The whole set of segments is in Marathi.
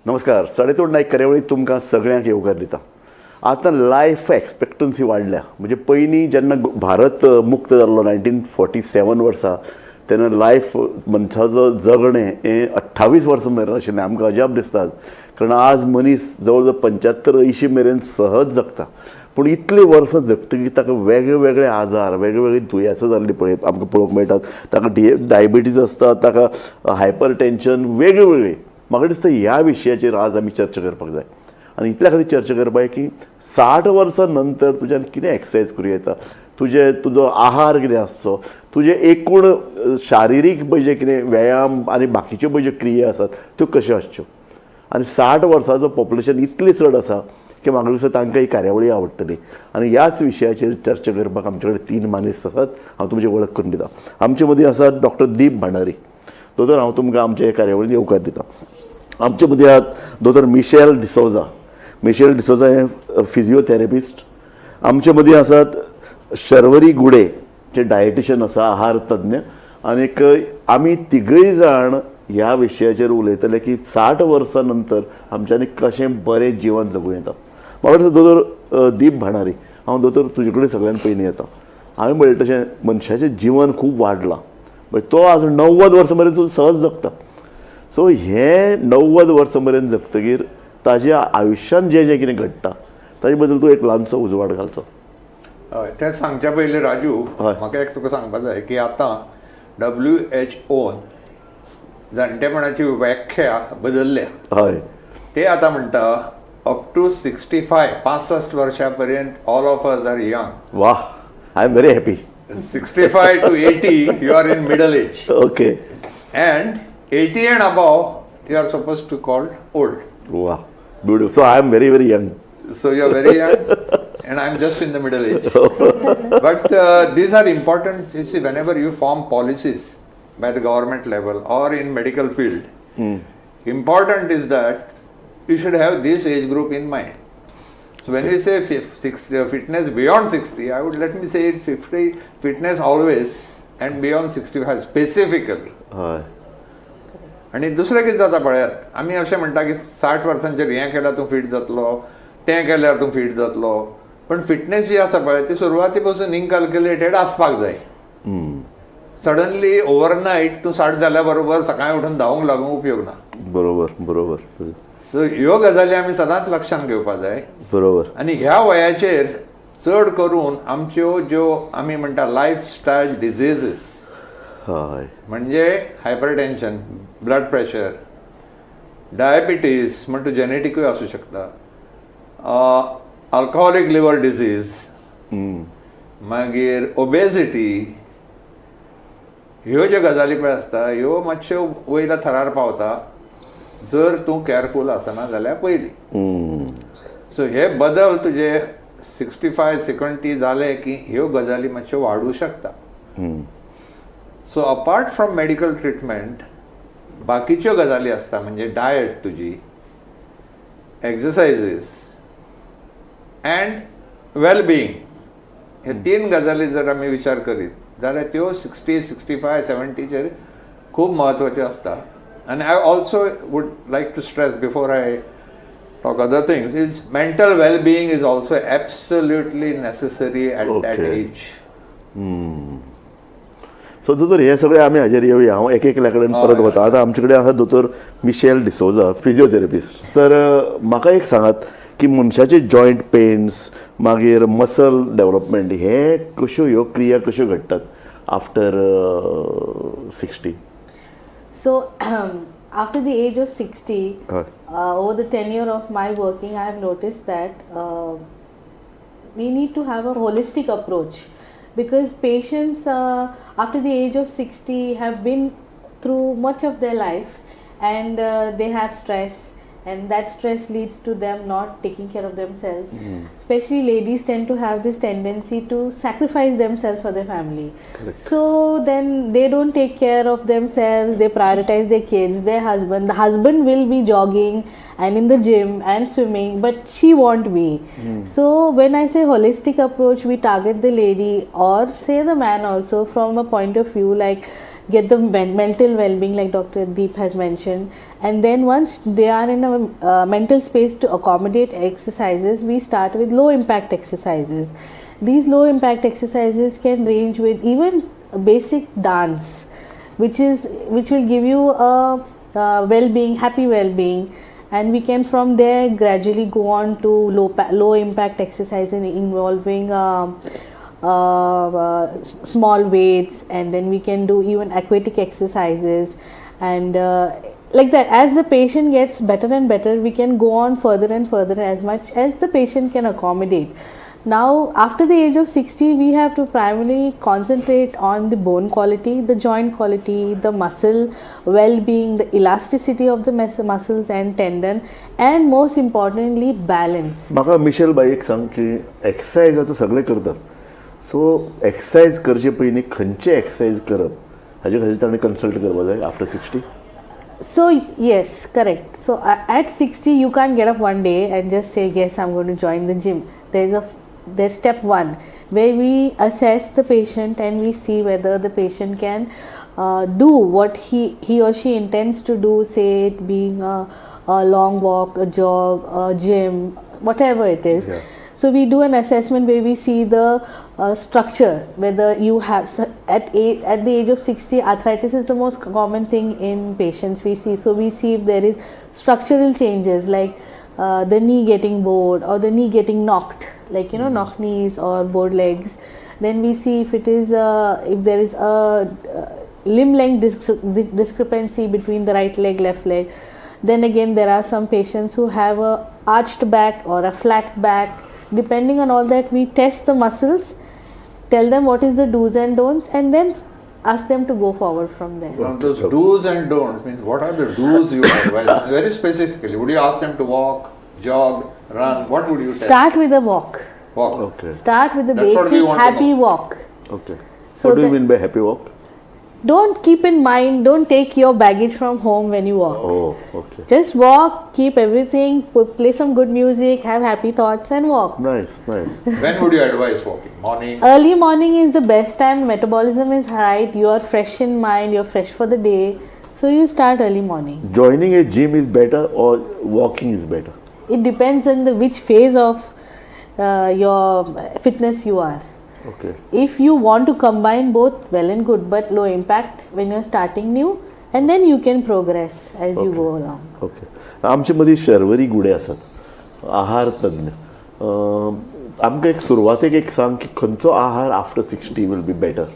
नमस्कार. साडेतोड नाईक कार्यावळीत तुमकां सगळ्यांक येवकार दिता. आतां लायफ एक्सपेक्टन्सी वाडल्या. म्हणजे पयलीं जेन्ना भारत मुक्त जाल्लो 1947 वर्सा तेन्ना लायफ मनशाचो जगणें हें 28 वर्सां मेरेन आशिल्लें. आमकां अजाप दिसता, कारण आज मनीस जवळ जवळ 75-80 मेरेन सहज जगता. पूण इतलीं वर्सां जगतकीर ताका वेगळे वेगळे आजार, वेगळे वेगळे दुयेंसां जाल्ली आमकां पळोवंक मेळटात. ताका डायबिटीज आसता, ताका हायपर टेन्शन वेगळे वेगळे. म्हाका दिसता ह्या विशयाचेर आज आमी चर्चा करपाक जाय. आनी इतल्या खातीर चर्चा करपाक की 60 वर्सां नंतर तुज्यान कितें एक्सरसायज करूं येता, तुजो आहार कितें आसचो, तुजे एकूण शारिरीक पळय कितें व्यायाम आनी बाकीच्यो पळय ज्यो क्रिया आसात त्यो कश्यो आसच्यो. आनी 60 वर्सांचो पॉप्युलेशन इतलें चड आसा की म्हाका दिसता तांकां ही कार्यावळी आवडटली. आनी ह्याच विशयाचेर चर्चा करपाक आमचे कडेन 3 मानेस्त आसात. हांव तुमची वळख करून दिता. आमचे मदीं आसात डॉक्टर दीप भंडारी. दोतोर, हांव तुमकां आमचे कार्यावळीन येवकार दिता. आमचे मदीं आहात दोतोर मिशेल डिसोजा. मिशेल डिसोजा हे फिजिओथेरपिस्ट. आमचे मदीं आसात शर्वरी गुडे, जे डायटिशियन आसा, आहार तज्ञ. आनीक आमी तिगय जाण ह्या विशयाचेर उलयतले की 60 वर्सां नंतर आमच्यांनी कशें बरें जिवन जगूं येता. म्हाका दिसता दोतोर दीप भंडारी, हांव दोतोर तुजे कडेन सगळ्यान पयलीं येता. हांवें म्हणलें तशें मनशाचें जिवन खूब वाडलां, बट तो आजून 90 वर्सां मेरेन तूं सहज जगता. सो हे 90 वर्सां मेरेन जगतकीर ताज्या आयुश्यान जें जें कितें घडटा ताजे बद्दल तूं एक ल्हानसो उजवाड घालचो. हय, तें सांगच्या पयलीं राजू, म्हाका एक तुका सांगपाक जाय की आतां WHOन जाणटेपणाची व्याख्या बदलल्या. हय, ते आतां म्हणटा अप टू 65 वर्सां पर्यंत all of us are young. वाह, I am very happy. 65 to 80 you are in middle age. Okay. And 80 and above you are supposed to call old. वाह, beautiful. So I am very very young. So you are very young and I am just in the middle age. But these are important. You see, whenever you form policies by the government level or in medical field, important is that you should have this age group in mind. So when we say fitness beyond 60, I would let me say it 50 fitness always and beyond 65 specifically. हय. आणि दुसरें कितें जाता पळयात, आमी अशें म्हणटा की 60 वर्सांचेर हें केल्यार तूं फिट जातलो, तें केल्यार तूं फिट जातलो. पण फिटनेस जी आसा पळय ती सुरवाती पासून इनकॅल्क्युलेटेड आसपाक जाय. सडनली ओवरनायट तूं 60 जाल्या बरोबर सकाळीं उठून धांवूंक लागूंक उपयोग ना. बरोबर बरोबर सो ह्यो गजाली आमी सदांच लक्षांत घेवपाक जाय. बरोबर. आनी ह्या वयाचेर चड करून आमच्यो ज्यो आमी म्हणटा लायफस्टायल डिझीजीस, हय, म्हणजे हायपरटेन्शन, ब्लड प्रेशर, डायबिटीज म्हणटा जेनेटिकूय आसूं शकता, अल्कोहोलीक लिवर डिजीज, मागीर ओबेसिटी, ह्यो ज्यो गजाली पळय आसता ह्यो मातश्यो वयल्या थरार पावता जर तूं केअरफूल आसना जाल्यार पयलीं. सो हे बदल तुजे 65-70 जाले की ह्यो गजाली मातश्यो वाडूं शकता. So apart from medical treatment बाकीच्यो गजाली आसता, म्हणजे डायट तुजी, एक्सरसायजीस अँड वेलबिईंग, हे 3 गजाली जर आमी विचार करीत जाल्यार त्यो 60, 65, 70चेर खूब म्हत्वाच्यो आसता. And I also would like to stress before I talk other things is mental well-being is also absolutely necessary at that age. So दोतोर हे सगळें आमी हाजेर येवया. हांव एकल्या कडेन परत वता. आतां आमचे कडेन आसा दोतोर मिशेल डिसोजा, फिजिओथेरपिस्ट. तर म्हाका एक सांगात की मनशाचे जॉयंट पेन्स मागीर मसल डेवलपमेंट हे कश्यो ह्यो क्रिया कश्यो घडटात after 60? So, after the age of 60, over the tenure of my working, I have noticed that we need to have a holistic approach, because patients after the age of 60 have been through much of their life, and they have stress, and that stress leads to them not taking care of themselves. Especially ladies tend to have this tendency to sacrifice themselves for their family. Correct. So then they don't take care of themselves, they prioritize their kids, their husband. The husband will be jogging and in the gym and swimming, but she won't be. So when I say holistic approach, we target the lady or say the man also from a point of view like get the mental well-being like Dr. Deep has mentioned, and then once they are in a mental space to accommodate exercises, we start with low impact exercises. These low impact exercises can range with even basic dance, which will give you a well-being, happy well-being, and we can from there gradually go on to low impact exercises involving small weights, and then we can do even aquatic exercises, and like that. As the patient gets better and better, we can go on further and further as much as the patient can accommodate. Now, after the age of 60, we have to primarily concentrate on the bone quality, the joint quality, the muscle well-being, the elasticity of the muscles and tendon, and most importantly, balance. म्हाका मिशेल बाई एक सांग की एक्सरसाइज आतां सगळे करतात, सो एक्सरसाइज करचे पयलीं खंयचे एक्सरसाइज करप हाजे खातीर ताणें कन्सल्ट करपा जाय after 60. So yes, correct. So at 60, you can't get up one day and just say, yes, I'm going to join the gym. There's step one where we assess the patient and we see whether the patient can do what he or she intends to do, say it being a long walk, a jog, a gym, whatever it is. Yeah. So we do an assessment where we see the structure, whether you have at the age of 60, arthritis is the most common thing in patients we see. So we see if there is structural changes like the knee getting bowed or the knee getting knocked, like knock knees or bowed legs. Then we see if it is if there is a limb length discrepancy between the right leg, left leg. Then again, there are some patients who have a arched back or a flat back. Depending on all that, we test the muscles, tell them what is the do's and don'ts, and then ask them to go forward from there. Now, those do's and don'ts means what are the do's you advise? Very specifically, would you ask them to walk, jog, run? What would you tell? Start with a walk. Walk. Okay. Start with the That's what we basic want to happy know. walk. Okay. So What do you the- mean by happy walk? Don't keep in mind, don't take your baggage from home when you walk. Oh, okay. Just walk, keep everything, play some good music, have happy thoughts and walk. Nice. When would you advise walking? Morning? Early morning is the best time, metabolism is right, you are fresh in mind, you're fresh for the day. So you start early morning. Joining a gym is better or walking is better? It depends on which phase of your fitness you are. Okay. If you want to combine both, well and good, but low impact when you're starting new, and then you can progress as you go along. Okay. आमचे मदीं शर्वरी गुडे आसात, आहार तज्ञ. आमकां एक सुरवातेक एक सांग की खंयचो आहार आफ्टर 60 विल बी बेटर.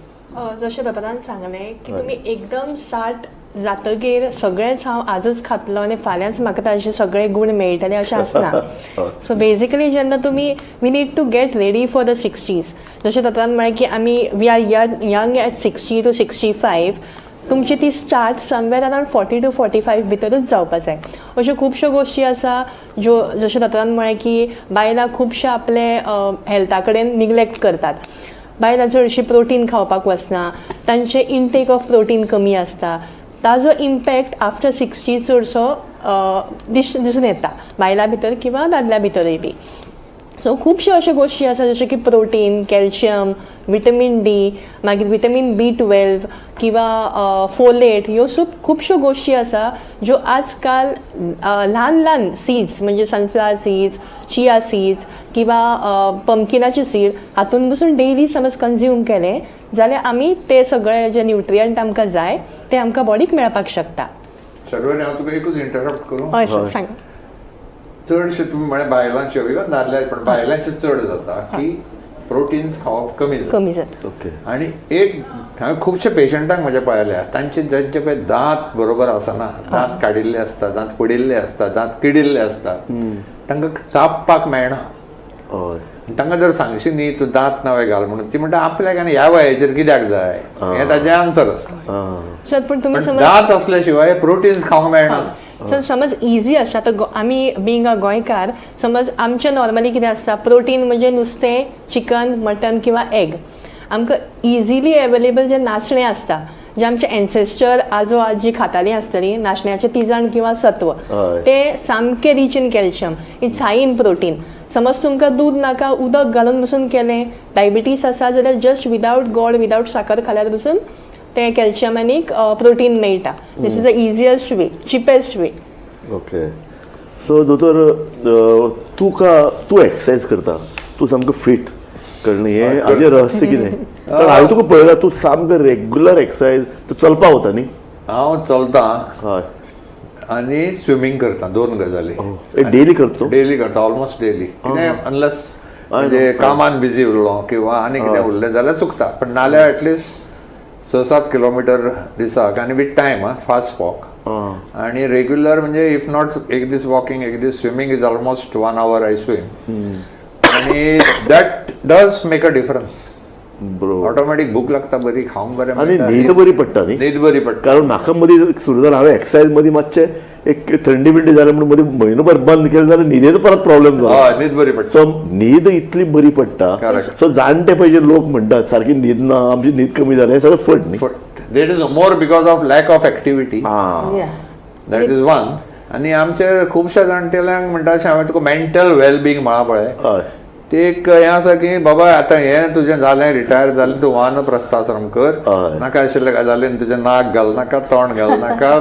जशें दोतोरान सांगलें की तुमी एकदम 60 जातकीर सगळेंच हांव आजच खातलो आनी फाल्यांच म्हाका ताजे सगळे गूण मेळटले अशें आसना. सो बेजिकली जेन्ना तुमी we need to get ready for the 60s. जशें दोतोरान म्हळें की आमी we are young at 60 to 65. तुमची ती स्टार्ट समवेर अरावंड 40 to 45 भितरूच जावपा जाय. अश्यो खुबश्यो गोश्टी आसा ज्यो जशें दोतोरान म्हळें की बायलां खुबशे आपले हेल्था कडेन निग्लेक्ट करतात. बायलां चडशी प्रोटीन खावपाक वचना, तांचे इनटेक ऑफ प्रोटीन कमी आसता. ताजो इम्पॅक्ट आफ्टर 60 चडसो दिसून येता बायलां भितर किंवा दादल्या भितरय बी. सो खुबश्यो अश्यो गोश्टी आसा जशें की प्रोटीन, कॅल्शियम, विटमीन डी, मागीर विटमीन B12 किंवा फोलेट, ह्यो खुबश्यो गोश्टी आसा ज्यो आजकाल ल्हान ल्हान सीड्स म्हणजे सनफ्लावर सीड्स, चिया सीड्स किंवा पंपकिनाचे सीड हातून बसून डेली समज कन्ज्यूम केले जाल्यार आमी ते सगळे जे न्युट्रियंट आमकां जाय ते आमकां बॉडीक मेळपाक शकता. शर्वरी, हांव तुका एकूच इंटरप्ट करूं? हय सर, सांग. चडशे तुम्ही म्हळें बायलांच्यो इवन दादल्या पण बायलांचे चड जाता की प्रोटीन्स खावप कमी जाता. कमी जाता. ओके. आणि एक हांवें खुबशे पेशंटांक म्हज्या पळयल्या तांचे ज्यांचे पळय दांत बरोबर आसना, दांत काडिल्ले आसता, दांत पडिल्ले आसता, दांत किडिल्ले आसता, तांकां चापपाक मेळना. हय. तांकां जर सांगशी न्ही तूं दांत नवे घाल म्हणून, ती म्हणटा आपल्याक आनी ह्या वयाचेर कित्याक जाय, हें ताजें आन्सर आसता. सर पण तुम्ही पण समज दांत असल्या शिवाय प्रोटीन्स खावंक मेळना. सर समज इजी आसता तर आमी बिंग अ गोंयकार समज आमचें नॉर्मली कितें आसता, प्रोटीन म्हणजे नुस्तें, चिकन, मटन किंवा एग. आमकां इजिली अवेलेबल जे नाचणें आसता, जे आमचे एन्सेस्टर आजो आजी खातालीं आसतलीं, नाचण्याचें तिजण किंवा सत्व, ते सामकें reach in calcium, it's high in protein. समज तुमकां दूद नाका, उदक घालून बसून केलें, डायबिटीस आसा जाल्यार जस्ट विदावट गोड, विदावट साखर खाल्यार बसून ते कॅल्शियम आनीक प्रोटीन मेळटा. This is the easiest way, cheapest way. Okay. So दोतोर तूं एक्सरसायज करता, तूं सामको फिट कळ्ळें, हें हाजें रहस्य कितें? हांवें तुका पळयलां तूं सामको रेग्युलर एक्सरसायज, तूं चलपा वता न्ही? हांव चलतां हय. आनी स्विमींग करता, 2 गजाली डेली करता तूं? डेली करता, ऑलमोस्ट डेली. कितें अनलस म्हणजे कामान बिझी उरलो किंवा आनी कितें उरलें जाल्यार चुकता, पण नाल्यार एटलिस्ट 6-7 किलोमिटर दिसाक आनी विथ टायम फास्ट वॉक. आणि रेग्युलर म्हणजे इफ नॉट एक दीस वॉकिंग एक दीस swimming is almost 1 hour I swim. आणि that does make a difference. बरोबर. ऑटोमॅटिक भूक लागता बरी, खावंक बरें आनी मेळटा. न्हीद बरी पडटा न्ही? न्हीद बरी पडटा. कारण म्हाका मदीं सुरू जालें, हांवें एक्सरसायज मदीं मातशें एक थंडी बिंडी जालें म्हणून मदीं म्हयनोभर बंद केलें जाल्यार न्हिदेचो परत प्रॉब्लेम जालो. हय, न्हीद बरी पडटा. सो न्हीद इतली बरी पडटा. Correct. सो जाणटे पयलीं लोक म्हणटात सारकी न्हीद ना, आमची न्हीद कमी जाली, हें सगळें फट न्ही? देट is more because of lack of activity. Yeah. That is one. आनी आमचे खुबशे जाणटेल्यांक म्हणटा अशें हांवें तुका मेंटल वेलबिंग म्हणा पळय, हय. ते एक हें आसा की बाबा आतां हें तुजें जालें, रिटायर जालें, तूं वानप्रस्थाश्रम कर, हय. नाका आशिल्ल्या गजालीन तुजें नाक घाल, नाका तोंड घाल, नाका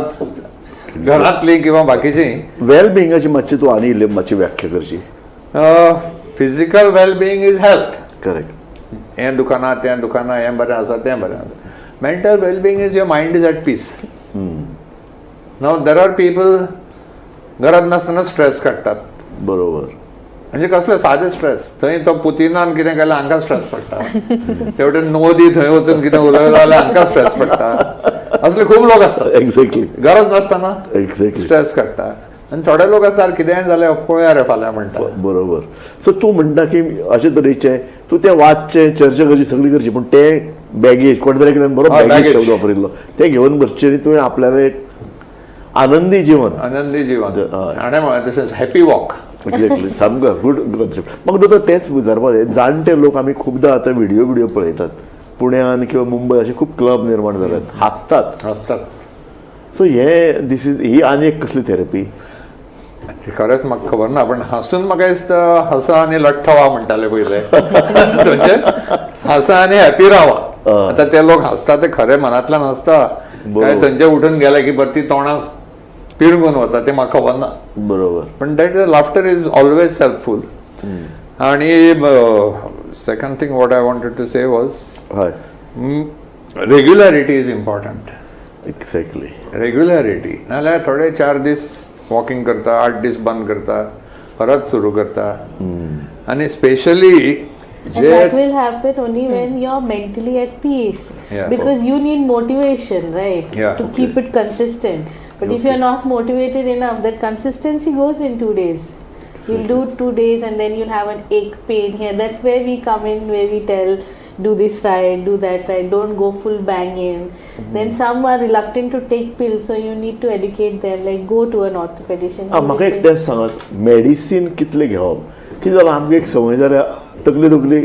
घरांतली किंवा बाकीचीं. वेल बिंगाची मातशी तूं आनी इल्ली मातशी व्याख्या करची. Physical wellbeing is health. Correct. हें दुखाना, तें दुखाना, हें बरें आसा, तें बरें आसा. Mental wellbeing is your mind is at peace. Now there are people घरात नासतना स्ट्रेस काडटात. बरोबर. म्हणजे कसले सादे स्ट्रेस, थंय तो पुतिनान कितें केलें हांकां स्ट्रेस पडटा, तेवटेन मोदी थंय वचून कितें उलयलो जाल्यार हांकां स्ट्रेस पडटा. असले खूब लोक आसतात एक्झॅक्टली. गरज नासतना एक्झॅक्टली. स्ट्रेस काडटा. आनी थोडे लोक आसतात कितेंय जाल्यार पळोवया रे फाल्यां म्हणटा. बरोबर. सो तूं म्हणटा की अशे तरेचे तूं तें वाचचें, चर्चा करची, सगळी करची, पूण तें बॅगेज कोण तरी कितें बरो हय, बॅगेज baggage. शब्द वापरिल्लो, तें घेवन बसचें न्ही तुवें आपल्याला एक आनंदी जीवन. आनंदी जीवन. हय. हाणें म्हळें तशेंच हॅपी वॉक. एक्झॅक्टली. सामको गुड कॉन्सेप्ट. म्हाका दोतोर तेंच विचारपाक जाय, जाणटे लोक आमी खुबदां आतां व्हिडिओ पळयतात, पुण्यान किंवा मुंबय अशे खूब क्लब निर्माण जाल्यात, हांसतात. आसतात. सो ही आनी एक कसली थेरपी? ती खरेंच म्हाका खबर ना, पण हांसून म्हाका दिसता हसा आनी लठ्ठ व्हा म्हणटाले पयले. म्हणजे हसा आनी हॅपी रावा. आतां ते लोक हांसता ते खरे मनांतल्यान हांसता काय थंयचे उठून गेले की परती तोंडाक पिरगून वता ते म्हाका खबर ना. बरोबर. पण that laughter is always helpful. आणि second thing what I wanted to say was हय. Regularity is important. Exactly. Regularity नाल्यार थोडे 4 दीस वॉकिंग करता, 8 दीस बंद करता, परत सुरू करता. आणि specially And that will happen only when you're mentally at peace. Yeah. Because you need motivation, right? Yeah. To keep it consistent. But if you're not motivated enough, that consistency goes in 2 days. You'll do 2 days and then you'll have an ache pain here. That's where we come in, where we tell, do this right, do that right, don't go full bang in. Then some are reluctant to take pills, so you need to educate them, like go to an orthopedician. म्हाका एक तेंच सांगात, मेडिसीन कितले घेवप? कितें जालां आमकां एक संवय जाल्या तकली दुखली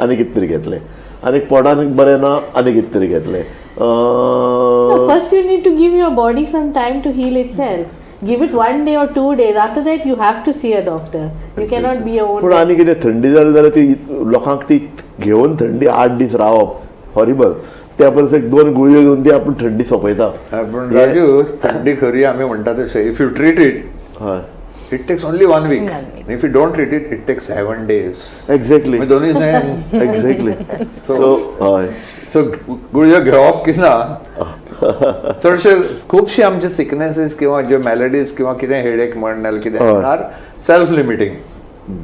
आनी कितें तरी घेतलें, आनी पोटान बरें ना आनी कितें तरी घेतलें. No, first you need to give your body some time to heal itself. Give it 1 day or 2 days. After that, you have to see a doctor. You cannot be your own. पूण आनी कितें थंडी जाली जाल्यार ती लोकांक ती घेवन थंडी 8 दीस रावप हॉरिबल. त्या परस एक 2 गुळयो घेवन ती आपूण थंडी सोंपयता. पण राजू, थंडी खरी आमी म्हणटा तशें, इफ यू ट्रीट इट हय. it takes only 1 week. And if you don't treat it, it takes 7 days. Exactly. म्हणजे दोन्ही saying एक्झॅक्टली. So- सो हय. सो गुळयो घेवप की ना, चडशे खुबशे आमचे सिकनेसीस किंवा जे मॅलडीज किंवा कितें हेडेक म्हण नाल्यार कितें आर सेल्फ लिमिटींग.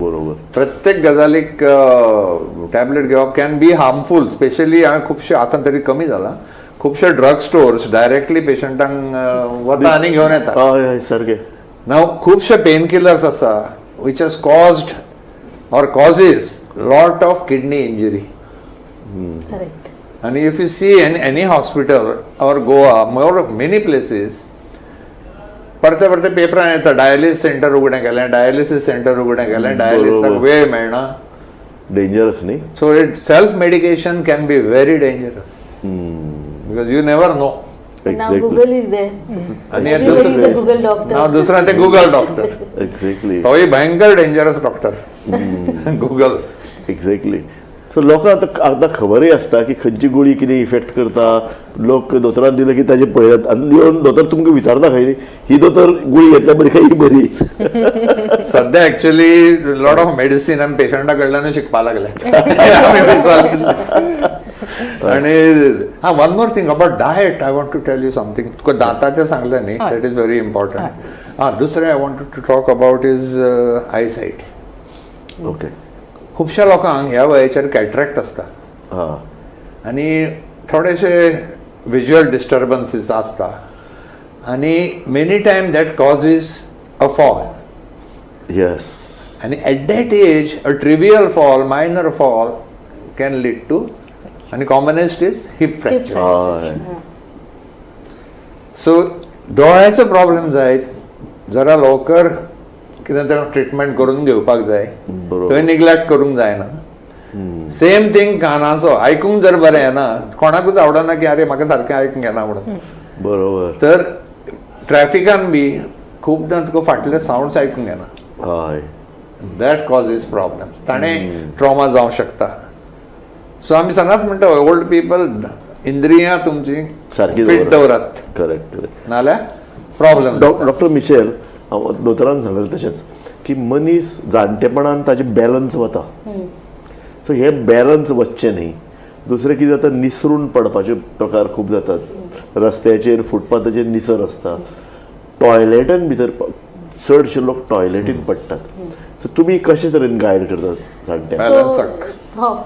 बरोबर. प्रत्येक गजालीक टॅबलेट घेवप कॅन बी हार्मफूल. स्पेशली हांवें खुबशे आतां तरी कमी जाला, खुबशे ड्रग स्टोर्स डायरेक्टली पेशंटांक वता आनी घेवन येता. हय हय सारकें. नाव खुबशे पेन किलर्स आसा which has caused or causes lot of kidney injury. Correct. आणि if you see any hospital or Goa more many places परते परते पेपरान येता डायलिसीस सेंटर उगडें केलें, डायलिसीस सेंटर उगडें केलें, डायलिसिसाक बरोबर. वेळ मेळना. डेंजरस न्ही? So it self medication can be very dangerous because you never know. And now exactly. Google is there. आणि Everybody is a Google doctor. नाव दुसरं ते गुगल डॉक्टर. एक्झॅक्टली. तोय भयंकर dangerous doctor Google. Exactly. So लोकांक आतां खबरूय आसता की खंयची गुळी कितें इफेक्ट करता. लोक दोतोरान दिलं की ताजें पळयतात आनी येवन दोतोर तुमकां विचारता खंय न्ही ही दोतोर गुळी घेतल्या बरी काय ही बरी. सध्या ऍक्च्युअली लॉट ऑफ मेडिसिन आमी पेशंटा कडल्यानूच शिकपा लागले. आमी विचारलें. आणि हा one more thing about diet I want to tell you something. तुका दाताचें सांगलें न्ही, दॅट इज व्हेरी इम्पॉर्टंट. दुसरें I want to talk about is eyesight. Okay. खुबश्या लोकांक ह्या वयाचेर कॅट्रॅक्ट आसता हां. आणि थोडेशे विज्युअल डिस्टर्बन्सीस आसता आणि many time that causes a fall. Yes. आणि at that age a trivial fall, minor fall can lead to, आणि कॉमनेस्ट इज हिप फ्रॅक्चर. हय. सो दोळ्याचो प्रॉब्लेम जायत जरा लवकर कितें तरी ट्रिटमेंट करून घेवपाक जाय. बरोबर. थंय निग्लेक्ट करूंक जायना. सेम थिंग कानाचो आयकूंक जर बरें येना, कोणाकूच आवडना की अरे म्हाका सारकें आयकूंक येना म्हणून. बरोबर. तर ट्रॅफिकान बी खूबदां तुका फाटले सावंड्स आयकूंक येना. हय. That causes problem. ताणें ट्रॉमा जावंक शकता. सो आमी सदांच म्हणटा ओल्ड पीपल इंद्रियां तुमची सारकी फिट दवरात, करेक्ट. नाल्यार प्रॉब्लेम. डॉक्टर मिशेल, दोतोरान सांगलें तशेंच की मनीस जाणटेपणान ताजे बॅलन्स वता. सो हे बॅलन्स वचचें न्ही. दुसरें कितें जाता, निसरून पडपाचे प्रकार खूब जातात. रस्त्याचेर फुटपाथाचेर निसर आसता. टॉयलेटान भितर चडशे लोक टॉयलेटीन पडटात. सो तुमी कशे तरेन गायड करतात जाणटे? बॅलन्साक.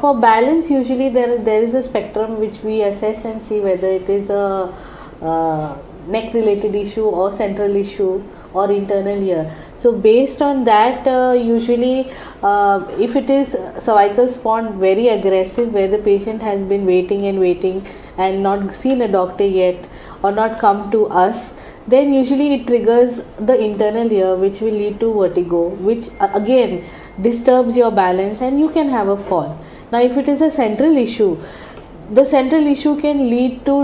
For balance, usually there is a spectrum which we assess and see whether it is a neck related issue or central issue or internal ear. So based on that, usually if it is cervical spond very aggressive where the patient has been waiting and not seen a doctor yet or not come to us, then usually it triggers the internal ear, which will lead to vertigo, which again disturbs your balance and you can have a fall. Now if it is a central issue, the central issue can lead to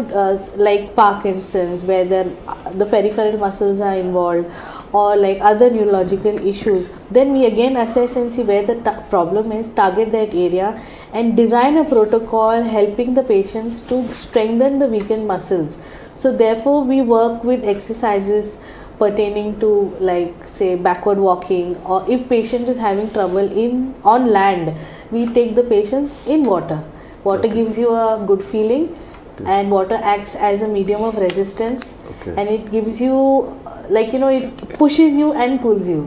like Parkinson's, where the peripheral muscles are involved, or like other neurological issues. Then we again assess and see where the problem is, target that area and design a protocol helping the patients to strengthen the weakened muscles. So therefore we work with exercises pertaining to like say backward walking, or if patient is having trouble on land, we take the patients in water. Water gives you a good feeling, and water acts as a medium of resistance, and it gives you like it pushes you and pulls you.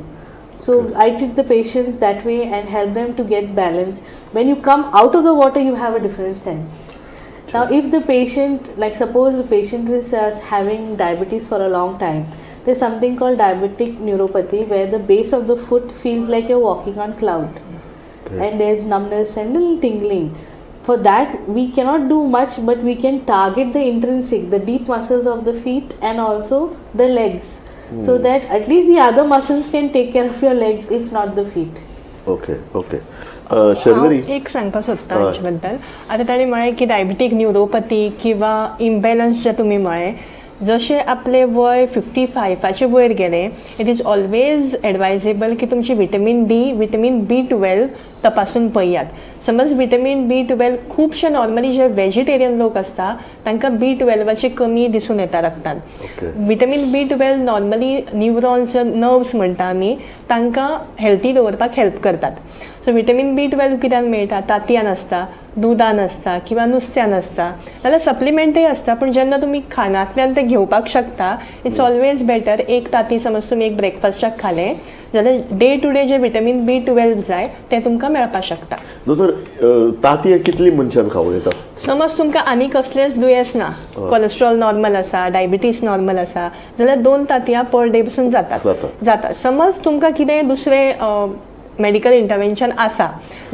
So I treat the patients that way and help them to get balance. When you come out of the water, you have a different sense. Now if the patient, like suppose the patient is having diabetes for a long time, there's something called diabetic neuropathy where the base of the foot feels like you're walking on cloud, and there's numbness and little tingling. For that we cannot do much, but we can target the intrinsic, the deep muscles of the feet and also the legs, so that at least the other muscles can take care of your legs, if not the feet. Okay. Okay. Sharvari, हांव एक सांगपाक सोदतां हाचे बद्दल. आतां ताणें म्हळें की डायबिटीक न्यूरोपॅथी किंवा इम्बॅलन्स जे तुमी म्हळें, जशें आपले वय 55चे वयर गेलें, इट इज ऑलवेज एडवायजेबल की तुमची विटॅमीन B12 तपासून पळयात. समज विटॅमीन B12 खुबशे नॉर्मली जे वेजिटेरियन लोक आसता तांकां B12ची कमी दिसून येता रक्तान. विटॅमीन B12 नॉर्मली न्यूरॉन्स, नर्व्स म्हणटा आमी, तांकां हेल्थी दवरपाक हेल्प करतात. सो विटॅमीन B12 कित्यान मेळटा? तांतयान आसता, दुदान आसता किंवा नुस्त्यान आसता, नाल्यार सप्लिमेंटूय आसता. पूण जेन्ना तुमी खानांतल्यान ते घेवपाक शकता, इट्स ऑलवेज बेटर. एक तांती समज तुमी एक ब्रेकफास्टाक खालें जाल्यार डे टू डे जे विटॅमीन B12 जाय ते तुमकां मेळपाक शकता. दोतोर, तांतयां कितली मनशान खावं येता? समज तुमकां आनी कसलेंच दुयेंस ना, कोलेस्ट्रॉल नॉर्मल आसा, डायबिटीस नॉर्मल आसा, जाल्यार 2 तांतयां पर डे पसून जाता. समज तुमकां कितें दुसरें मेडिकल इंटरवेंशन आसा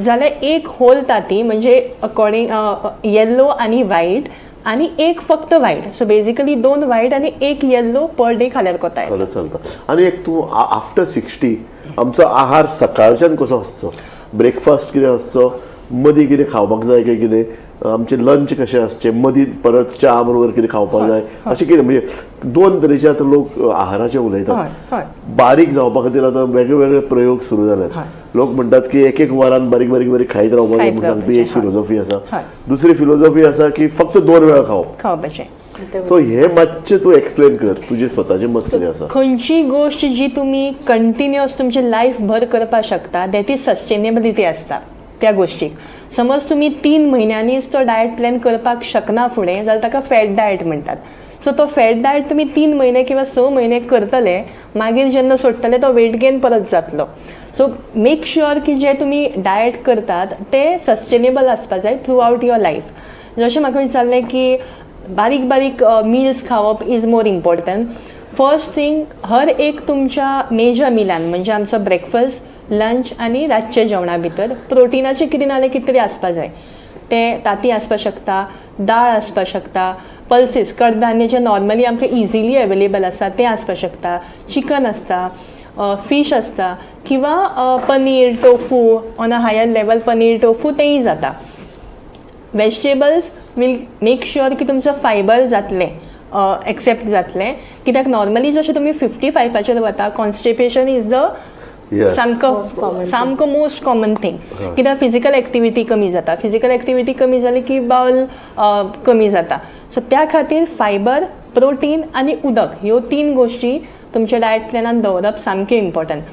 जाल्यार एक होल तांती, म्हणजे अकॉर्डिंग येल्लो आनी व्हायट, आनी एक फक्त व्हायट. सो बेजिकली 2 व्हायट आनी एक येल्लो पर डे खाल्यार कोता जाल्यार चलता. आनी एक तूं आफ्टर 60 आमचो आहार सकाळच्यान कसो आसचो? ब्रेकफास्ट कितें आसचो? मदीं कितें खावपाक जाय काय कितें? आमचें लंच कशें आसचें? मदीं परत च्या बरोबर कितें खावपाक जाय? अशें कितें? म्हणजे 2 तरेचे आतां लोक आहाराचे उलयतात. बारीक जावपा खातीर आतां वेगळे वेगळे प्रयोग सुरू जाल्यात. लोक म्हणटात की एक एक वरान बारीक बारीक बारीक खायत रावपाक जाय म्हणून सांगपी एक फिलोसॉफी आसा. दुसरी फिलोसॉफी आसा की फक्त 2 वेळा खावपाचें. सो हे मातशें तूं एक्सप्लेन कर, तुजें स्वताचें मत कितें आसा. खंयची गोष्ट जी तुम्ही कंटिन्युअस तुमचे लायफ भर करपाक शकता दॅट इज सस्टेनेबिलिटी आसता त्या गोष्टीक. समज तुम्ही 3 म्हयन्यांनीच तो डायट प्लॅन करपाक शकना फुडें जाल्यार ताका फॅट डायट म्हणटात. सो तो फॅट डायट तुम्ही 3 महिने किंवा 6 महिने करतले, मागीर जेन्ना सोडटले तो वेट गेन परत जातलो. सो मेक शुअर की जे तुम्ही डायट करतात ते सस्टेनेबल आसपाक जाय थ्रू आउट युअर लायफ. जशें म्हाका विचारलें की बारीक बारीक मिल्स खावप is more important. First thing, हर एक तुमच्या मेजर मिलान म्हणजे आमचो ब्रेकफास्ट, लंच आनी रातचे जेवणा भितर प्रोटिनाचे कितें ना कितें तरी आसपाक जाय. ते तांती आसपाक शकता, दाळ आसपाक शकता, पल्सीस कडधान्य जे नॉर्मली आमकां इजिली अवेलेबल आसा ते आसपाक शकता, चिकन आसता, फिश आसता किंवा paneer, tofu on a higher level paneer, tofu तेंय जाता. वेजिटेबल्स वील मेक शुअर की तुमचं फायबर जातलें एक्सेप्ट जातलें, कित्याक नॉर्मली जशें तुमी 55चेर वता कॉन्स्टिपेशन इज द सामको मोस्ट कॉमन थिंग. कित्याक फिजिकल एक्टिविटी कमी जाता, फिजिकल एक्टिविटी कमी जाली की बावल कमी जाता. सो त्या खातीर फायबर, प्रोटीन आनी उदक ह्यो 3 गोश्टी तुमच्या डायट प्लॅनान दवरप सामकें इम्पॉर्टंट.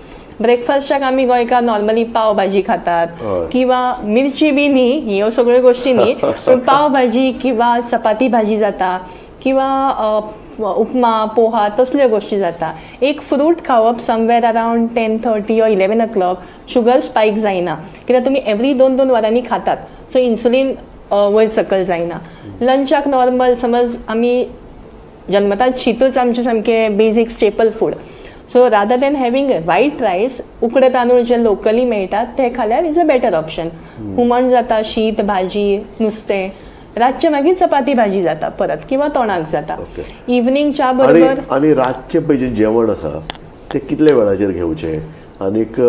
ब्रेकफास्टाक आमी गोंयकार नॉर्मली पाव भाजी खातात किंवा मिरची बी न्ही, ह्यो सगळ्यो गोश्टी न्ही, पूण पाव भाजी किंवा चपाती भाजी जाता किंवा उपमा, पोहा तसल्यो गोश्टी जाता. एक फ्रूट खावप somewhere around 10:30 or 11 o'clock, sugar spike जायना कित्याक तुमी एवरी 2-2 वरांनी खातात, सो इन्सुलीन वयर सकयल जायना. लंचाक नॉर्मल समज आमी जन्मतात शीतूच आमचें सामकें basic staple food. So rather than having white रायस, उकडे तांदूळ जे लोकली मेळटात ते खाल्यार इज अ बेटर ऑप्शन. हुमण जाता, शीत, भाजी, नुस्तें. रातचे मागीर चपाती भाजी जाता परत किंवा तोणाक जाता. इवनिंग च्या बरोबर. आणि रातचे पळय जें जेवण आसा ते कितले वेळाचेर घेवचें आनीक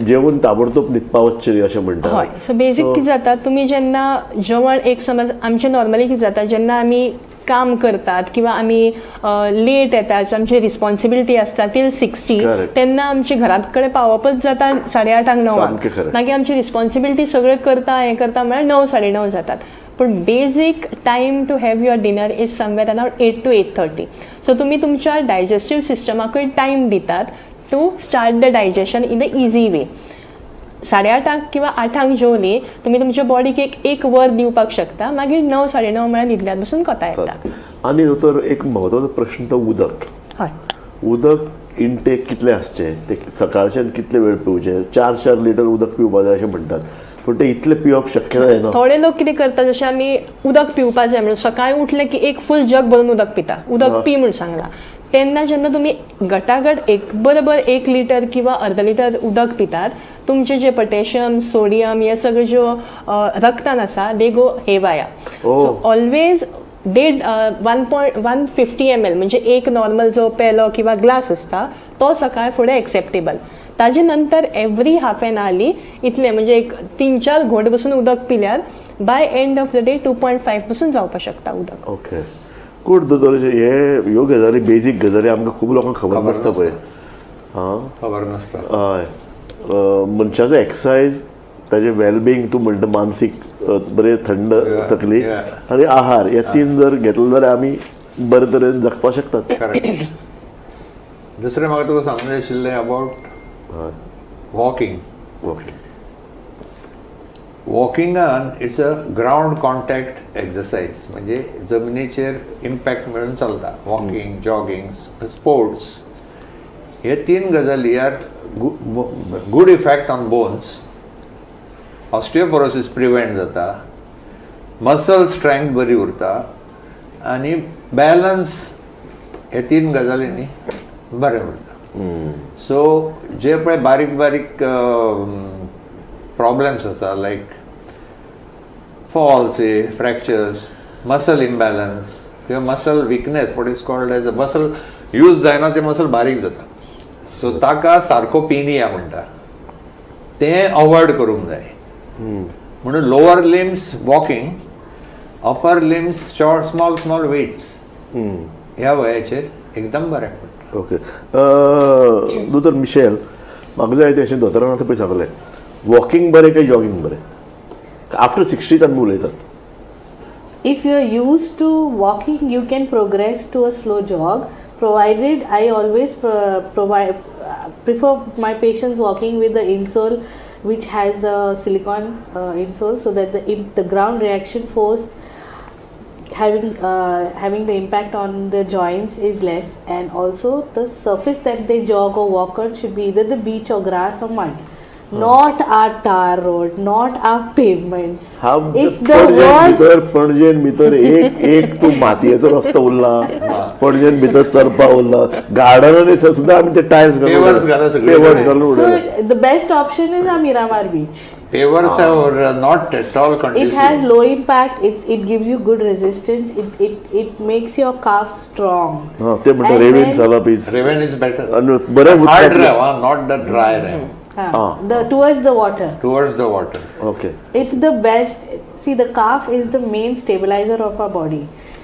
जेवण ताबडतोब न्हिदपा वचचें अशें म्हणटा. हय, सो बेजीक कितें जाता, तुमी जेन्ना जेवण एक समज आमचें नॉर्मली कितें जाता जेन्ना आमी काम करतात किंवा आमी लेट येतात, आमची रिस्पॉन्सिबिलिटी आसता टील 60, तेन्ना आमचे घरात कडेन पावपच जाता 8:30 9. मागीर आमची रिस्पॉन्सिबिलिटी सगळें करता हें करता म्हळ्यार 9 9:30 जातात. पण basic time to have your dinner is somewhere around 8 to 8:30. So तुमी तुमच्या डायजेस्टीव सिस्टमाकूय टायम दितात to start the digestion in a easy way. 8:30 किंवा 8 जेवली तुमी तुमच्या बॉडीक एक वर दिवपाक शकता, मागीर 9 9:30 म्हळ्यार न्हिदल्यात बसून कोता येता. आनी दोतोर एक म्हत्वाचो प्रश्न तो उदक. हय, उदक इनटेक कितलें आसचें, ते सकाळच्यान कितले वेळ पिवचें. 4 लिटर उदक पिवपा जाय अशें म्हणटात, पूण ते इतलें पिवप शक्य जायना. थोडे लोक कितें करतात, जशें आमी उदक पिवपा जाय म्हणून सकाळीं उठले की एक फूल जग भरून उदक पिता, उदक पी म्हणून सांगला. तेन्ना जेन्ना तुमी गटागट एक बरोबर 1 लिटर किंवा अर्द लिटर उदक पितात, तुमचे जे पोटॅशियम, सोडियम हे सगळे ज्यो रक्तान आसा दे गो हेवाया. सो ऑलवेज 150 ml म्हणजे एक नॉर्मल जो पेलो किंवा ग्लास असता तो सकाळ फुडें एक्सेप्टेबल. ताजे नंतर एवरी हाफ एन आवरली इतलें म्हणजे एक 3-4 घोट बसून उदक पिल्यार by end of the day 2.5 पसून जावपाक शकता उदक. ओके, गुड दोतोर. ह्यो गजाली बेजीक गजाली आमकां खूब लोकांक खबर नासता पळय. खबर नासता. हय, मनशाचो एक्सरसायज, ताजें वेलबिंग, तूं म्हणटा मानसीक बरें थंड तकली आनी आहार, हे 3 जर घेतले जाल्यार आमी बरे तरेन जगपाक शकतात. दुसरें म्हाका तुका सांगूंक जाय आशिल्लें अबावट वॉकिंग. वॉकिंगान it's a ground contact exercise, म्हणजे जमनीचेर इम्पॅक्ट मेळून चलता. वॉकिंग, जॉगिंग, स्पोर्ट्स हे 3 गजाली are good effect on bones. Osteoporosis prevent जाता, मसल स्ट्रेंथ बरी उरता आनी बॅलन्स हे 3 गजालींनी बरें उरता. सो जे पळय बारीक बारीक प्रॉब्लेम्स आसा लायक फॉल्स, फ्रॅक्चर्स, मसल इम्बॅलन्स किंवा muscle weakness, what is called as a muscle use जायना ते मसल बारीक जाता. सो ताका सार्कोपिनिया म्हणटा, तें अवॉयड करूंक जाय. म्हणून lower limbs walking, upper limbs small weights ह्या वयाचेर एकदम बरें पडटा. ओके, दोतोर मिशेल, म्हाका जाय तें अशें दोतोरान आतां पळय सांगलें वॉकिंग बरें काय जॉगिंग बरें आफ्टर 60 आमी उलयतात. If you're used to walking, you can progress to a slow jog. Provided I always prefer my patients walking with the insole, which has a silicone insole, so that the ground reaction force having the impact on the joints is less, and also the surface that they jog or walk on should be either the beach or grass or mud. Not our tar road, not our pavements. It's the worst. पणजेन भितर एक तू मातयेचो रस्तो उरला पणजेन भितर चरपा उरला गार्डनांनी सुद्दां आमी ते टायल्स Pavers घाला सगळे. पेवर्स घालून So उडयला. the best option is our Miramar beach. Pavers are not at all It conducive. has low impact. It gives you good resistance. It makes your calves strong. हा ते म्हणटा And रेवेन when- चलप इज Raven is better. आणि बरें Hard उदकांतलें- rev, not the dry rev. Towards the water. Towards the water. Okay It's the best. See, the calf is the main stabilizer of our body.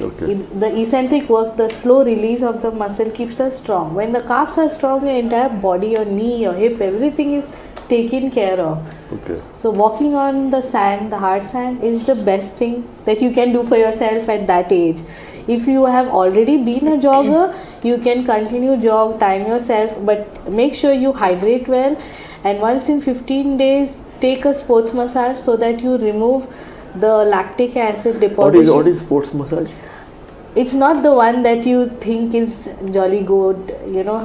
Okay. The eccentric work, the slow release of the muscle keeps us strong. When the calves are strong, your entire body, your knee, your hip, everything is taken care of. Okay So walking on the sand, the hard sand, is the best thing that you can do for yourself at that age. If you have already been a jogger, you can continue jog, time yourself, but make sure you hydrate well. And once in 15 days, take a sports massage so that you remove the lactic acid deposition. what is sports massage? It's not the one that you think is jolly good,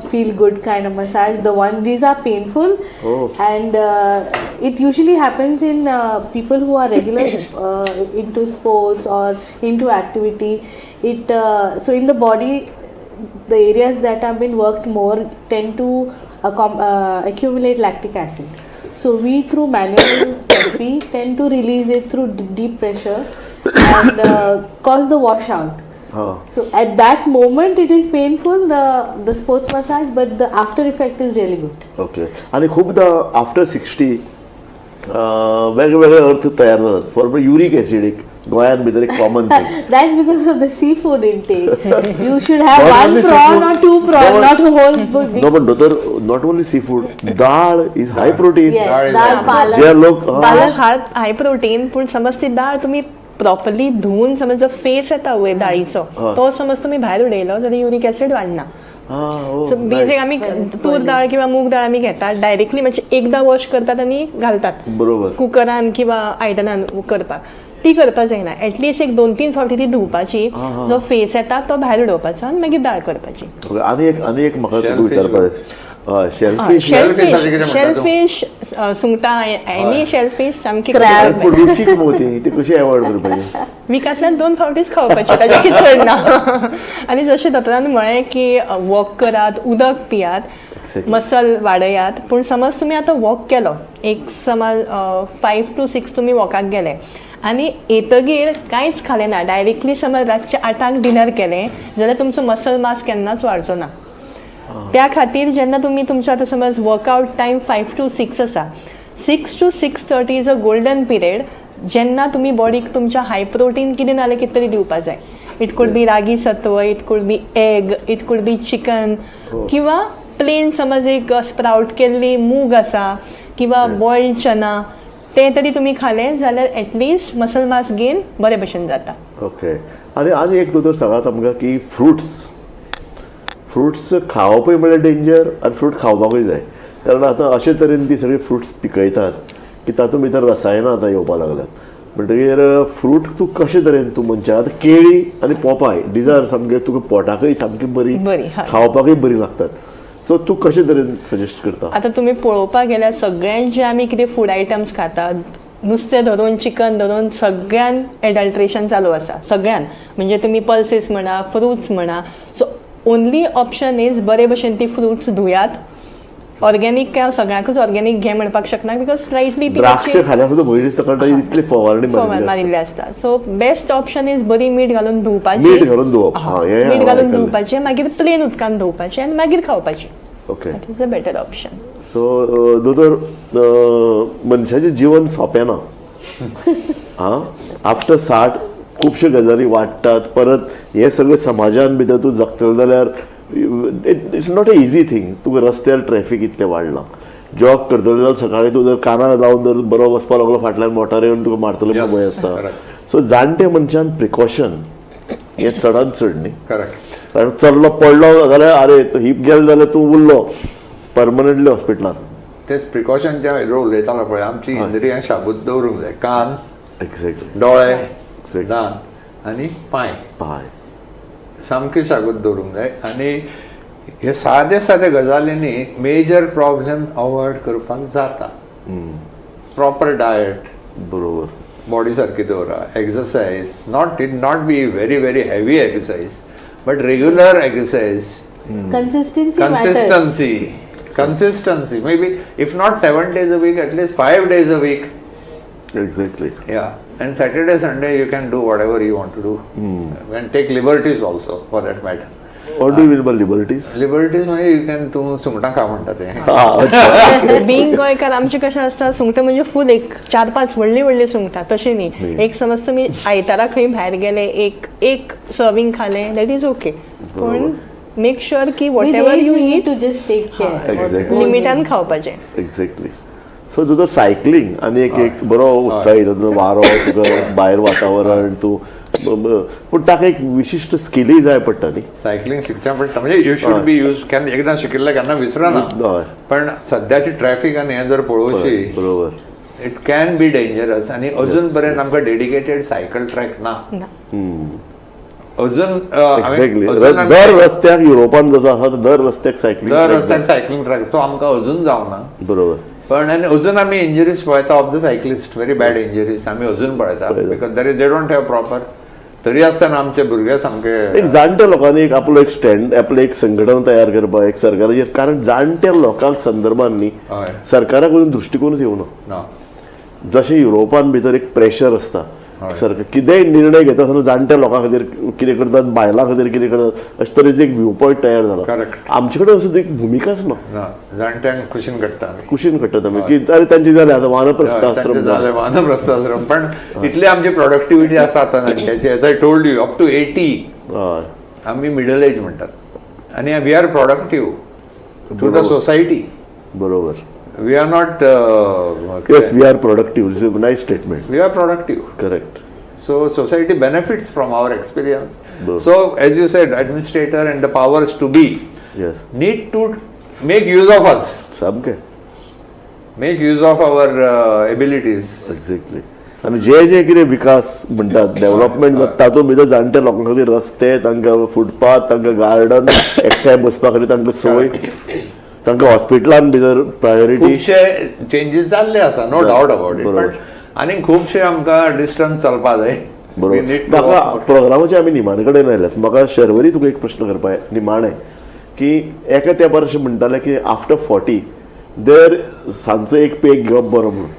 feel good kind of massage. These are painful. Oh. And it usually happens in people who are regular into sports or into activity. So in the body, the areas that have been worked more tend to accumulate lactic acid. So we, through manual therapy, tend to release it through deep pressure and cause the washout. So at that moment it is painful, the sports massage, but the after effect is really good. Okay आणि खूपदा आफ्टर 60 वेगवेगळे अर्थ तयार जातात फॉर युरिक ऍसिड गोंयांत भितर एक common thing That's because of the seafood intake. You should have Not one only prawn seafood. or two prawns, No, not a whole big. No पण दोतर not only seafood dal is high protein Yes, Dal is dal, like- palak. जे लोक पालक हाय प्रोटीन पूण समज ती डाळ तुम्ही प्रॉपरली धुवून समज जो फेस येता वयर डाळीचो तो समज तुम्ही भायर उडयलो जाल्यार युरिक ऍसिड वाडना. सो बेसिक आमी तूर डाळ किंवा मूग डाळ आमी घेतात डायरेक्टली म्हणजे एकदा वॉश करतात आनी घालतात बरोबर कुकरान किंवा आयदनान करपाक. ती करपाक जायना एटलीस्ट एक 2-3 फावटी ती धुवपाची जो फेस येता तो भायर उडोवपाचो आनी मागीर डाळ करपाची. ओके आनी एक म्हाका तुका Shellfish विचारपाक शेलफिश Shellfish अशें कितें म्हणटा तूं? शेलफिश सुंगटां एनी शेलफिश सामकी Crab. पूण रुचीक मोती ती कशी एवॉयड करपाची विकांतल्यान 2 फावटीच खावपाची ताच्या कितें चड ना. आनी जशें दोतोरान म्हळें की वॉक करात उदक पियात Exactly. मसल वाडयात. पूण समज तुमी आतां वॉक केलो एक समज 5 to 6 तुमी वॉकाक गेले आनी येतगीर कांयच खालें ना डायरेक्टली समज रातचे 8 डिनर केलें जाल्यार तुमचो मसल मास केन्नाच वाडचो ना. त्या खातीर जेन्ना तुमी तुमचो आतां समज वर्कआवट टायम 5 to 6 आसा 6 to 6:30 is a golden period जेन्ना तुमी बॉडीक तुमच्या हाय प्रोटीन कितें नाल्यार कितें तरी दिवपाक जाय. इट कूड बी रागी सत्व, it could be egg, it could be chicken किंवा प्लेन समज एक स्प्राउट केल्ली मूग आसा किंवा बॉयल्ड चना ते तरी तुमी खालें जाल्यार एटलिस्ट मसल मास गेन बरे भशेन जाता. ओके आनी एक दोतोर सांगात आमकां की फ्रुट्स खावपूय म्हळ्यार डेंजर आनी फ्रूट खावपाकूय जाय कारण आतां अशे तरेन ती सगळी फ्रुट्स पिकयतात की तातूंत भितर रसायनां आतां येवपाक लागल्यात म्हणटकीर फ्रूट तूं कशे तरेन तूं मनशाक आतां केळी आनी पोपाय डीज आर सामके तुका पोटाकय सामकी बरी बरी, हय. खावपाकय बरी लागतात सो तूं कशे तरेन सजेस्ट करता आतां तुमी पळोवपाक गेल्यार सगळ्यान जे आमी कितें फूड आयटम्स खातात नुस्तें धरून चिकन धरून सगळ्यान एडल्ट्रेशन चालू आसा सगळ्यान म्हणजे तुमी पल्सीस म्हणा फ्रुट्स म्हणा. सो ओन्ली ऑप्शन इज बरे भशेन ती फ्रुट्स धुयात. ऑर्गेनीक काय सगळ्यांकूच ऑर्गेनीक घे म्हणपाक शकना बिकॉज स्लायटली द्राक्ष खाल्यार सुद्दां भंय दिसता कारण इतली फवारणी मारिल्ली मारिल्ले आसता. सो बेस्ट ऑप्शन इज बरी मीठ घालून धुवपाची. मीठ घालून धुवप. हा, हें मीठ हांव घालून आयकल्लें. धुवपाचें मागीर प्लेन उदकान धुवपाचें आनी मागीर खावपाची. Okay that is a better option. So दोतोर मनशाचें जिवन सोंपें ना हां आफ्टर 60 खुबश्यो गजाली वाडटात परत हे सगळें समाजान भितर तूं जगतलो जाल्यार it's not a easy thing तुका रस्त्यार ट्रॅफीक इतलें वाडलां जॉग करतलो जाल्यार सकाळी तूं जर कानार लावन जर बरो वचपा लागलो फाटल्यान मोटार येवन तुका मारतलो Yes, भंय आसता. correct. सो जाणटे मनशान प्रिकॉशन हे चडांत चड न्ही. करेक्ट. कारण चल्लो पडलो जाल्यार आरे हिप गेलो जाल्यार तूं उरलो परमनंटली हॉस्पिटलांत. तेच प्रिकॉशनच्या रोल उलयतालो पळय आमची इंद्रियां शाबूत दवरूंक जाय. कान, एक्झॅक्टली. डोळे, Exactly. दांत आनी पांय पाय सामके शाबूत दवरूंक जाय. आनी हे सादे सादे गजालींनी मेजर प्रॉब्लेम अवॉयड करपाक जाता. प्रॉपर डायट, बरोबर. बॉडी सारकी दवरा, exercise, not be very heavy exercise but regular exercise, consistency, maybe if not 7 days a week, at least 5 days a week. Exactly. Yeah, and Saturday, Sunday you can do whatever you want to do, and take liberties also for that matter. What do you mean by liberties? Liberties म्हणजे you can तू सुंगटां खा म्हणटा ते. बिंग गोंयकार आमचे कशें आसता सुंगटां म्हणजे फूल एक 4-5 व्हडली सुंगटां तशें न्ही. एक समज तुमी आयतारा खंय भायर गेले एक सर्विंग खालें दॅट इज ओके, पण मेक शुअर की what ever you need to just take care. Exactly. लिमिटान खावपाचें. एक्झॅक्टली. सो तुजो सायकलिंग आनी एक बरो उत्साही तातूंत वारो तुका भायर वातावरण तूं पूण ताका एक विशिश्ट स्किली जाय पडटा न्ही. सायकलिंग शिकचें पडटा म्हणजे यू शूड बी यूज केन्ना एकदां शिकिल्लें केन्ना विसरना. हय. पण सद्याची ट्रॅफिक आनी हें जर पळोवची बरोबर. It can be dangerous. आनी अजून पर्यंत आमकां डेडिकेटेड सायकल ट्रॅक ना. अजून एक्झॅक्टली. दर रस्त्याक युरोपान जसो आसा दर रस्त्याक सायकलिंग. दर रस्त्याक सायकलिंग ट्रॅक तो आमकां अजून जावना. बरोबर. पण आनी अजून आमी इंजरीज पळयता of the cyclist, very bad injuries आमी अजून पळयता because they don't have proper. तरी आसतना आमचे भुरगे सामके एक जाणट्या लोकांनी एक आपलो एक स्टँड आपलें एक संघटन तयार करपाक एक सरकाराचेर, कारण जाणट्या लोकांक संदर्भान न्ही हय सरकाराक अजून दृश्टिकोनूच येवना. ना. जशें युरोपान भितर एक प्रेशर आसता सरकार कितेंय निर्णय घेता आसतना जाणट्या लोकां खातीर कितें करतात, बायलां खातीर कितें करतात अशे तरेचो एक व्यू पॉयंट तयार जाला. Correct. आमचे कडेन असो एक भुमिकाच ना. ना जाणट्यांक कुशीन काडटा आमी. कुशीन कट्टात आमी की अरे तांची जालें आतां वानप्रस्थ आश्रम तांचे जालें वानप्रस्थ आश्रम. पण इतली आमची प्रोडक्टिविटी आसा आतां जाणट्याची, as I told you up to 80 हय. आमी मिडल एज म्हणटात आनी we are productive to the society. बरोबर. We are not yes we are productive. This is a nice statement. We are productive. Correct. So society benefits from our experience. Good. So as you said, administrator and the powers to be yes need to make use of us, सामकें. make use of our abilities. Exactly. आनी जे कितें विकास म्हणटात डेव्हलपमेंट तातूंत भितर जाणट्या लोकां खातीर रस्ते, तांकां फुटपाथ, तांकां गार्डन, एकठांय बसपा खातीर तांकां सोय, तांकां हॉस्पिटलान भितर प्रायोरिटी. खुबशे चेंजीस जाल्ले आसा, नो डावट अबाउट इट. बरोबर. पण आनी खुबशे आमकां डिस्टन्स चलपा जाय. We बरोबर. need to म्हाका walk. प्रोग्रामाचे आमी निमाणे कडेन आयल्यात. म्हाका शर्वरी तुका एक प्रश्न करपा निमाणे की एका तेंपार अशें म्हणटाले की आफ्टर 40 दर सांजचो एक पेग घेवप बरो म्हणून.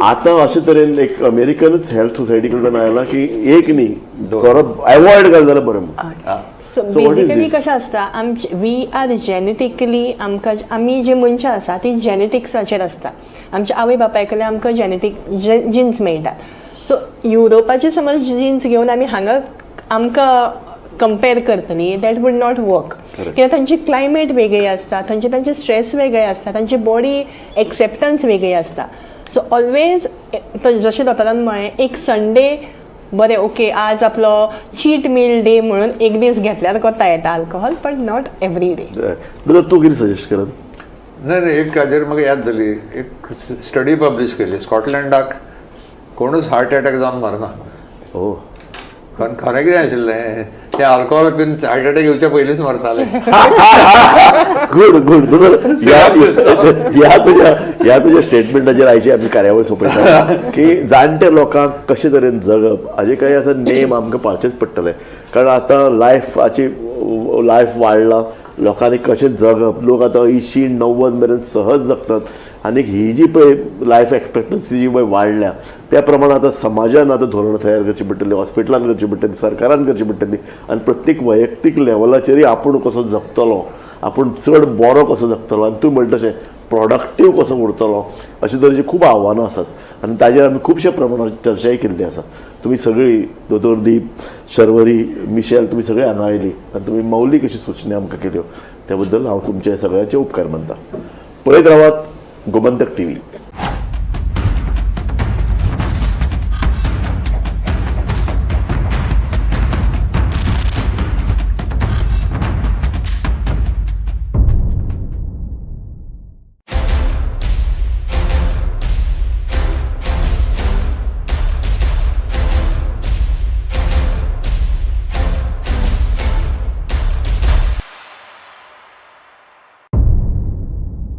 आतां अशे तरेन एक अमेरिकनच हेल्थ सोसायटी कडल्यान आयला की एक न्ही सोरो अवॉयड केलें जाल्यार बरें म्हणून. So So what is basically this? कशें आसता आमचे वी आर जेनेटिकली आमकां आमी जे मनशां आसा ती जेनेटिक्साचेर आसता. आमच्या आवय बापाय कडल्यान आमकां जेनेटीक जिन्स मेळटात. सो युरोपाचे समज जिन्स घेवन आमी हांगा आमकां कंपेर करतली दॅट वूड नॉट वर्क. कित्याक तांची क्लायमेट वेगळी आसता, तांचे स्ट्रेस वेगळे आसता, तांची बॉडी एक्सेप्टन्स वेगळी आसता. सो ऑलवेज जशें दोतोरान म्हळें एक संडे बरें ओके आज आपलो चीट मील डे म्हणून एक दीस घेतल्यार कोता येता alcohol, but not every day. Brother तूं कितें सजेस्ट करत? नाही एक हाजेर म्हाका याद जाली. एक स्टडी पब्लीश केली स्कॉटलँडाक कोणूच हार्ट अटॅक जावन मरना. ओ खरें कितें आशिल्लें ते अल्कोहोल पिवन हार्ट अटॅक येवच्या पयलींच मरताले. Good good. ह्या तुज्या स्टेटमेंटाचेर आयची आमी कार्यावळ सोंपयता की जाणटे लोकांक कशे तरेन जगप हाजे काही असा नेम आमकां पाळचेच पडटले. कारण आतां लायफ वाडला, लोकांनी कशें जगप, लोक आतां 80-90 मेरेन सहज जगतात. आनी ही जी पळय लायफ एक्सपेक्टन्सी जी पळय वाडल्या त्या प्रमाण आतां समाजान आतां धोरणां तयार करची पडटली, हॉस्पिटलान करची पडटली, सरकारान करची पडटली. आनी प्रत्येक वैयक्तीक लेवलाचेरय आपूण कसो जगतलो, आपूण चड बरो कसो जगतलो आनी तूं म्हणटा तशें प्रोडक्टीव कसो उरतलो अशे तरेची खूब आव्हानां आसात. आनी ताजेर आमी खुबश्या प्रमाणात चर्चाय केल्ली आसा. तुमी सगळीं दोतोर दीप, शर्वरी, मिशेल तुमी सगळीं हांगा आयलीं आनी तुमी मौलीक अशी सूचना आमकां केल्यो त्या बद्दल हांव तुमचे सगळ्यांचे उपकार मानता. पळयत रावात गोमंतक TV.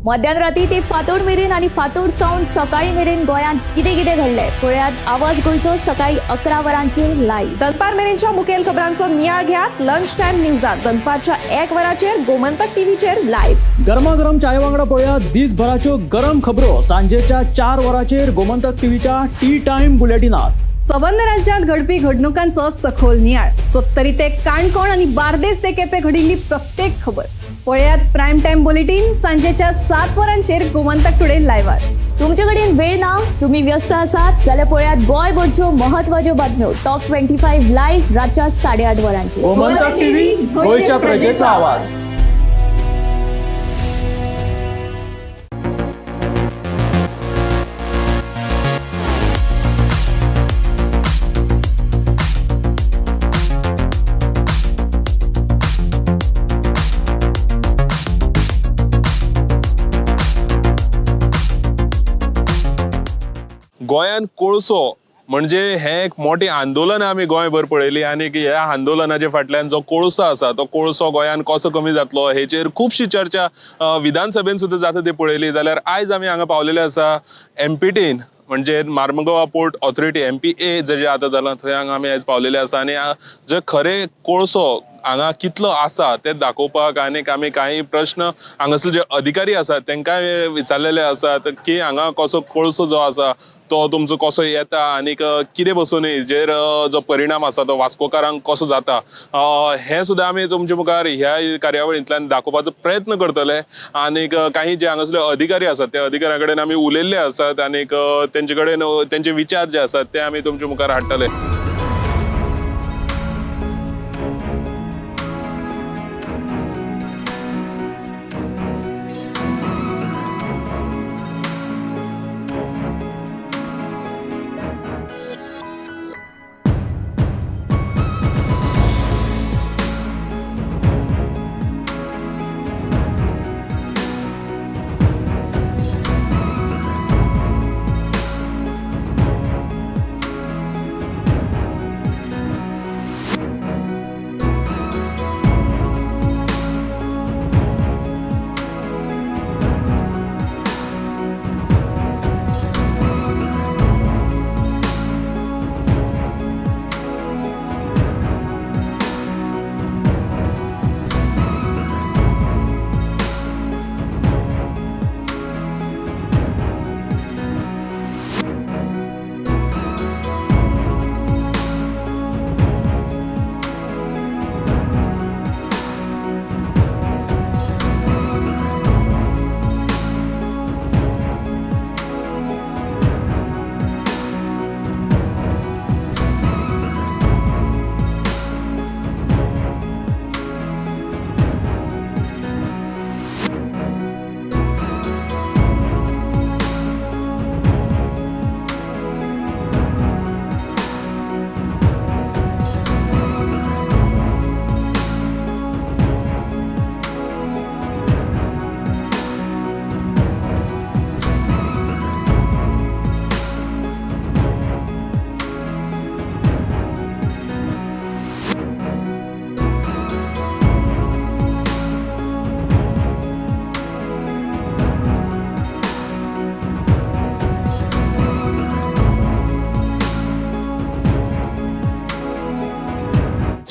मध्यानराती ते फातोड मेरेन आणि फातोड सावन सकाळी मेरेन गोंयांत कितें कितें घडलें पळयात आवाज गोंयचो सकाळी 11 वरांचेर लायव्ह. दनपार मेरेनच्या मुखेल खबरांचो नियाळ घेयात लंच टायम न्यूजात दनपारच्या 1 वराचेर गोमंतक टीव्हीचेर लायव्ह. गरमागरम चाय वांगडा पळयात दिसभराच्यो गरम खबरो सांजेच्या 4 वराचेर गोमंतक टीव्हीच्या टी टाइम बुलेटिनात. सबंद राज्यांत घडपी घडणुकांचो सखोल नियाळ. सत्तरी ते काणकोण आणि बार्देस ते केपें घडिल्ली प्रत्येक खबर पळयात प्रायम टाइम बुलेटिन सांजेच्या 7 वरांचेर गोमंतक टुडे लायव्हार. तुमचे कडेन वेळ ना, तुम्ही व्यस्त आसात जाल्यार पळयात गोंयभरच्यो म्हत्वाच्यो बातम्यो टॉप 25 लायव्ह रातच्या 8:30 वरांचेर. गोमंतक टीव्ही गोंयच्या प्रजेचा आवाज. गोंयांत कोळसो म्हणजे हें एक मोठें आंदोलन आमी गोंयभर पळयली आनी ह्या आंदोलनाच्या फाटल्यान जो कोळसो आसा तो कोळसो गोंयांत कसो कमी जातलो हेचेर खुबशी चर्चा विधानसभेन सुद्दां जाता ती पळयली. जाल्यार आयज आमी हांगा पावलेले आसा एमपीटीन म्हणजे मार्मुगांव पोर्ट ऑथॉरिटी MPA जे आतां जालां थंय हांगा आमी आयज पावलेले आसा आनी जे खरे कोळसो हांगा कितलो आसा ते दाखोवपाक आनीक आमी कांय प्रश्न हांगासर जे अधिकारी आसात तांकां विचारलेले आसात की हांगा कसो कोळसो जो आसा तो तुमचो कसो येता आनीक कितें बसून हेजेर जो परिणाम आसा तो वास्कोकारांक कसो जाता हें सुद्दां आमी तुमचे मुखार ह्या कार्यावळींतल्यान दाखोवपाचो प्रयत्न करतले. आनीक काही जे हांगासले अधिकारी आसात त्या अधिकाऱ्यां कडेन आमी उलयल्ले आसात आनीक तेंचे कडेन तेंचे विचार जे आसात ते आमी तुमचे मुखार हाडटले.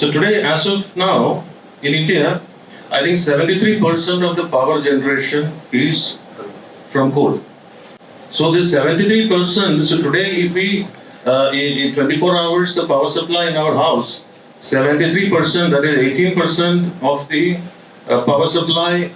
So today, as of now, in India, I think 73% of the power generation is from coal. So this 73%, so today if we, in 24 hours, the power supply in our house, 73%, that is 18% of the power supply